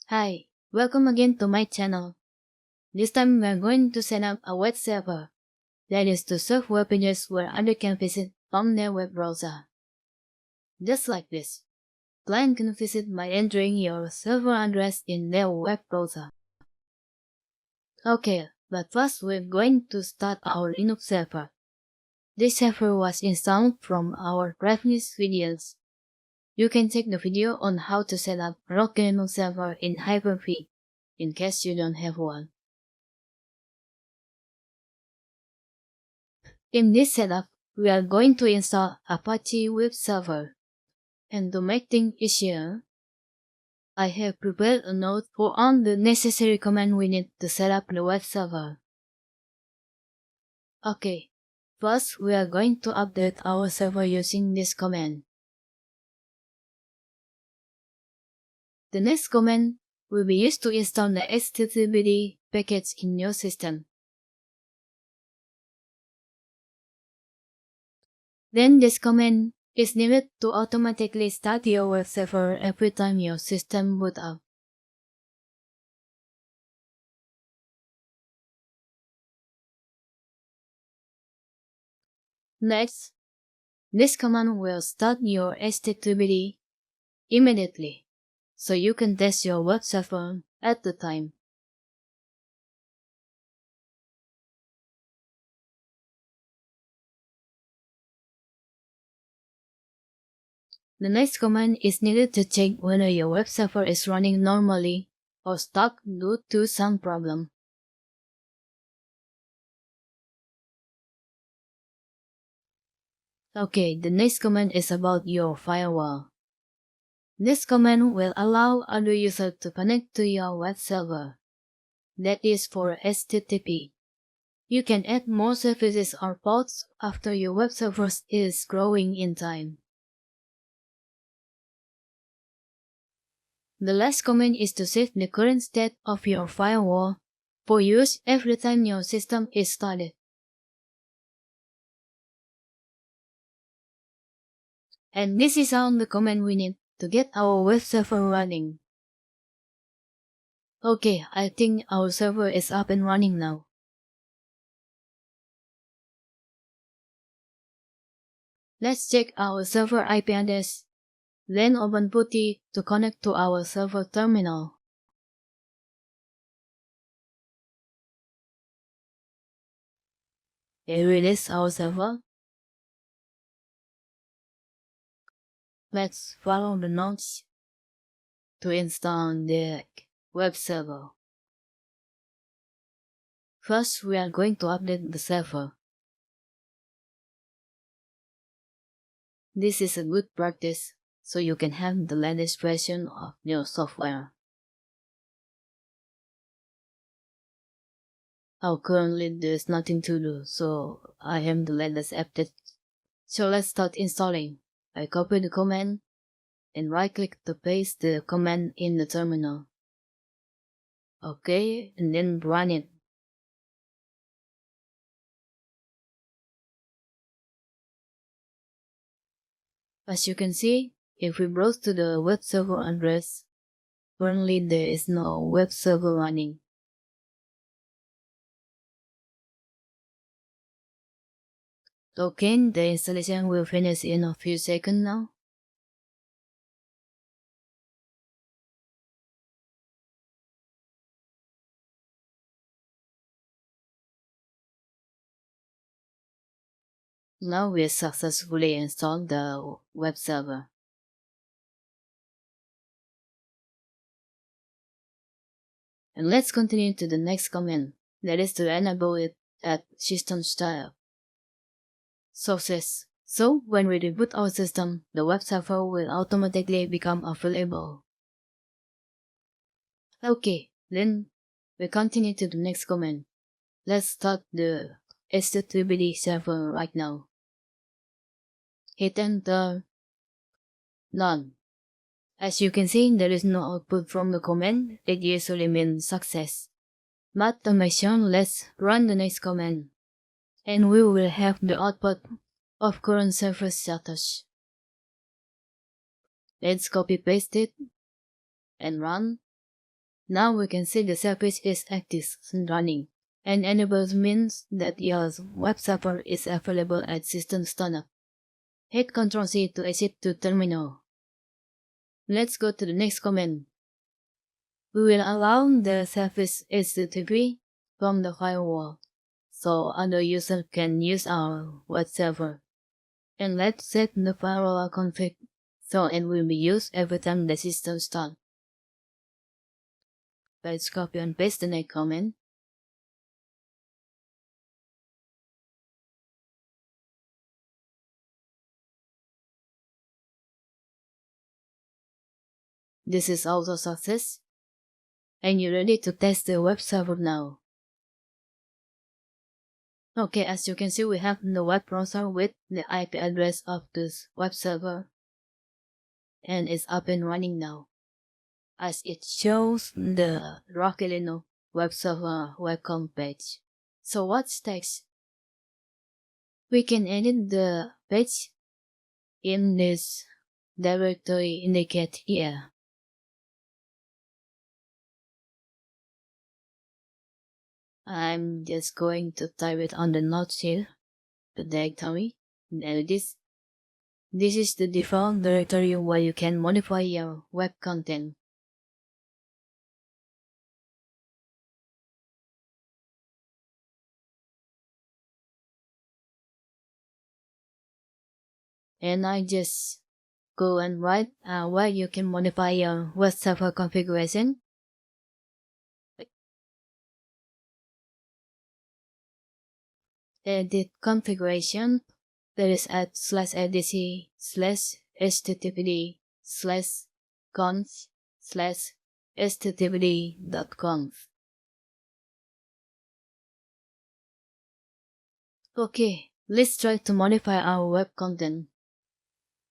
Hi, welcome again to my channel. This time we are going to set up a web server, that is to serve web pages where others can visit from their web browser. Just like this, client can visit by entering your server address in their web browser. Okay, but first we're going to start our Linux server. This server was installed from our previous videos. You can check the video on how to set up RockyLinux server in Hyper-V, in case you don't have one. In this setup, we are going to install Apache web server. And to make things easier, I have prepared a note for all the necessary commands we need to set up the web server. Okay, first we are going to update our server using this command. The next command will be used to install the HTTPD package in your system. Then this command is needed to automatically start your web server every time your system boot up. Next, this command will start your HTTPD immediately, so you can test your web server at the time. The next command is needed to check whether your web server is running normally or stuck due to some problem. Okay, the next command is about your firewall. This command will allow other users to connect to your web server. That is for HTTP. You can add more services or ports after your web server is growing in time. The last command is to set the current state of your firewall for use every time your system is started. And this is all the command we need to get our web server running. Okay, I think our server is up and running now. Let's check our server IP address, then open PuTTY to connect to our server terminal. Here it is, our server. Let's follow the notes to install the web server. First, we are going to update the server. This is a good practice, so you can have the latest version of your software. Currently there's nothing to do, so I have the latest update. So let's start installing. I copy the command and right click to paste the command in the terminal. Okay, and then run it. As you can see, if we browse to the web server address, currently there is no web server running. Okay, the installation will finish in a few seconds now. Now we successfully installed the web server. And let's continue to the next command, that is to enable it at system start. Sources. So when we reboot our system, the web server will automatically become available. Okay, then we continue to the next command. Let's start the HTTPD server right now. Hit enter. None. As you can see, there is no output from the command. It usually means success. But to make sure, let's run the next command, and we will have the output of current server status. Let's copy paste it and run. Now we can see the service is active and running, and enables means that your web server is available at system startup. Hit Ctrl+C to exit to terminal. Let's go to the next command. We will allow the service HTTP from the firewall, so other users can use our web server. And let's set the firewall config so it will be used every time the system starts. Let's copy and paste the next command. This is also success, and you're ready to test the web server now. Okay, as you can see, we have the web browser with the IP address of this web server, and it's up and running now, as it shows the RockyLinux web server welcome page. So what's next? We can edit the page in this directory indicated here. I'm just going to type it on the notes here, the directory, and this is the default directory where you can modify your web content. And I just go and write where you can modify your web server configuration. Edit configuration. There is at /etc/http/conf/httpd.conf. Okay, let's try to modify our web content.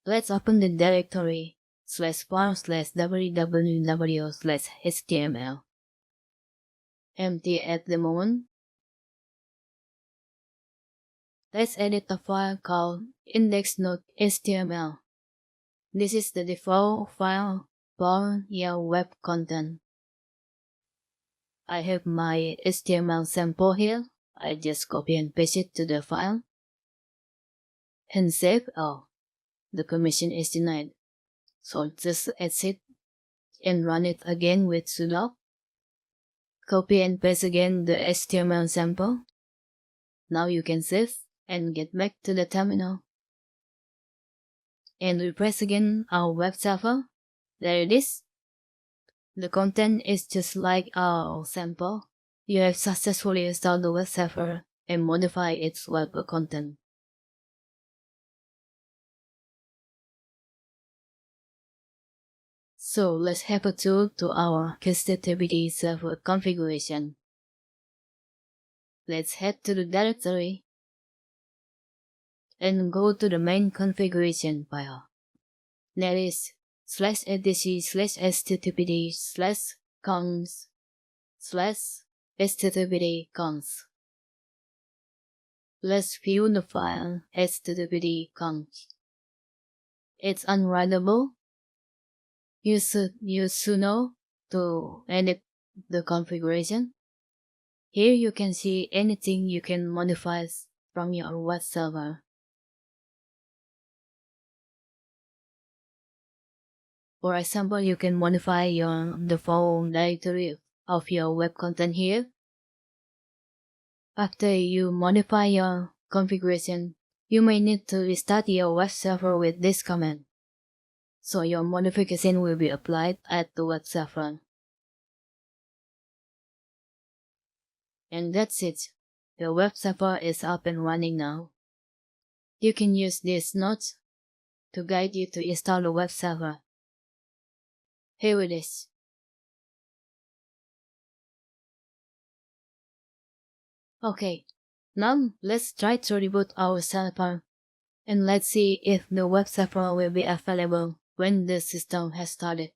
Let's open the directory /farm/www/html. Empty at the moment. Let's edit a file called index.html. This is the default file for your web content. I have my HTML sample here. I just copy and paste it to the file and save. Oh, the permission is denied. So just exit and run it again with sudo. Copy and paste again the HTML sample. Now you can save and get back to the terminal. And refresh again our web server. There it is. The content is just like our sample. You have successfully installed the web server and modified its web content. So let's have a tour to our HTTPD server configuration. Let's head to the directory and go to the main configuration file. That is /etc/httpd/conf/httpd/conf. Let's view the file httpd/conf. It's unwritable. You should use sudo to edit the configuration. Here you can see anything you can modify from your web server. For example, you can modify the default directory of your web content here. After you modify your configuration, you may need to restart your web server with this command. So your modification will be applied at the web server. And that's it. The web server is up and running now. You can use these notes to guide you to install the web server. Here it is. Okay, now let's try to reboot our server and let's see if the web server will be available when the system has started.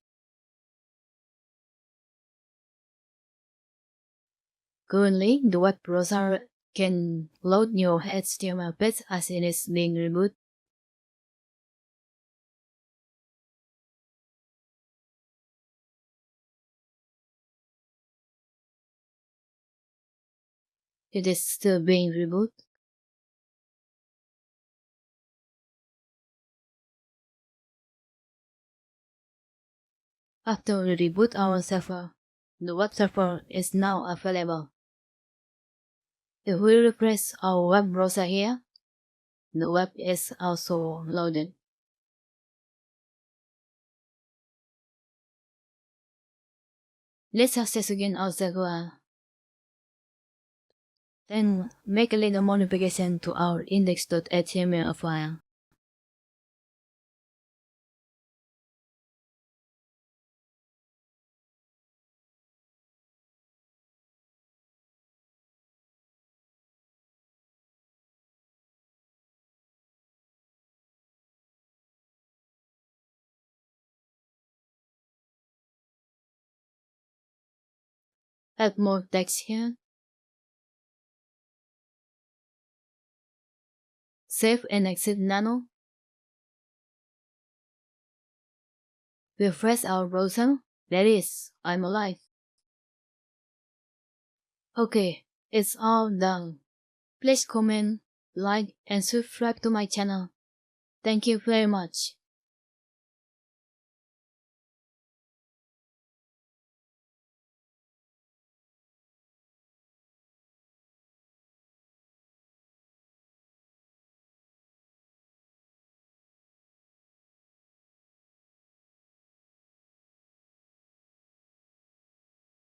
Currently, the web browser can load your HTML page as it is being rebooted. It is still being rebooted. After we reboot our server, the web server is now available. If we refresh our web browser here, the web is also loaded. Let's access again our server. Then make a little modification to our index.html file. Add more text here. Save and exit nano. Refresh our browser. There is, I'm alive. Okay, it's all done. Please comment, like, and subscribe to my channel. Thank you very much.